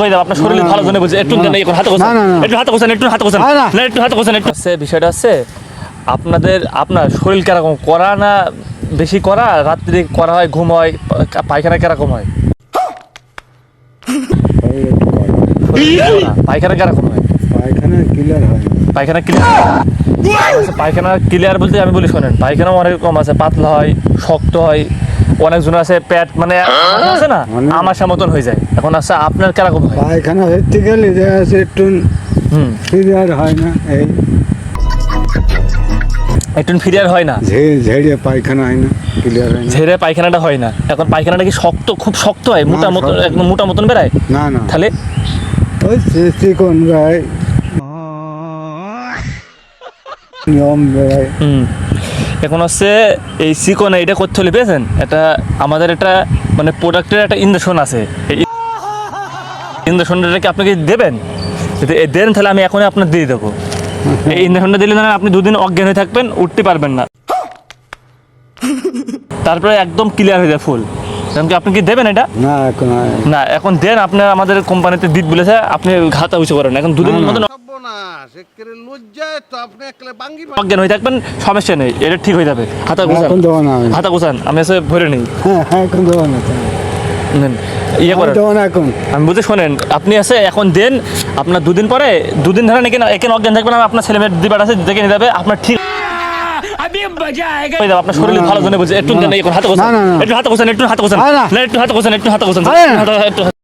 হয়ে যাবে আপনার শরীর ভালো জন্য বলছি একটু দেন একটু হাতে গোছান একটু হাতে গোছান একটু হাতে গোছান না একটু হাতে গোছান একটু বিষয়টা আছে আপনার শরীর কিরকম করা না বেশি করা রাত্রি করা হয় ঘুম হয় পায়খানা কিরকম হয় পায়খানা কিরকম হয় পায়খানা ক্লিয়ার বলতে আমি বলি শোনেন পায়খানা অনেক রকম আছে পাতলা হয় শক্ত হয় অনেকজন আছে পেট মানে আছে না আমাশা মতন হয়ে যায় এখন আছে আপনার কিরকম হয় পায়খানা হতে গেলে একটু ক্লিয়ার হয় না এই একটু ক্লিয়ার হয় না ঝেড়ে পায়খানা হয় না ক্লিয়ার হয় না ঝেড়ে পায়খানাটা হয় না এখন পায়খানাটা কি শক্ত খুব শক্ত হয় মোটা মতন একদম মোটা মতন বেরায় না না তাহলে ওই চিকন বেড়ায় নিয়ম বেড়ায় এখন হচ্ছে এই চিকন এটা করতে হলে পেয়েছেন এটা আমাদের একটা মানে প্রোডাক্টের একটা ইঞ্জেকশন আছে এই ইঞ্জেকশনটা কি আপনাকে দেবেন যদি দেন তাহলে আমি এখনই আপনার দিয়ে দেবো এই ইঞ্জেকশনটা দিলে না আপনি দুদিন অজ্ঞান হয়ে থাকবেন উঠতে পারবেন না তারপরে একদম ক্লিয়ার হয়ে যায় ফুল কি আপনি কি দেবেন এটা না এখন দেন আপনার আমাদের কোম্পানিতে দিত বলেছে আপনি ঘাতা উঁচু করেন এখন দুদিনের মতন অজ্ঞান হয়ে থাকবেন সমস্যা নেই এটা ঠিক হয়ে যাবে হাতা গোছান আমি এসে ভরে নিই ইয়ে করেন আমি বলছি শোনেন আপনি আছে এখন দেন আপনার দুদিন পরে দুদিন ধরে এখানে অজ্ঞান থাকবেন আপনার ছেলে মেয়ের দিবার আছে দেখে নিয়ে যাবে আপনার ঠিক আপনার শরীর ভালো জন্য বলছি একটু দেন হাতে গোছান একটু হাতে গোছান একটু হাতে গোছান একটু হাতে গোছান একটু হাতে গোছান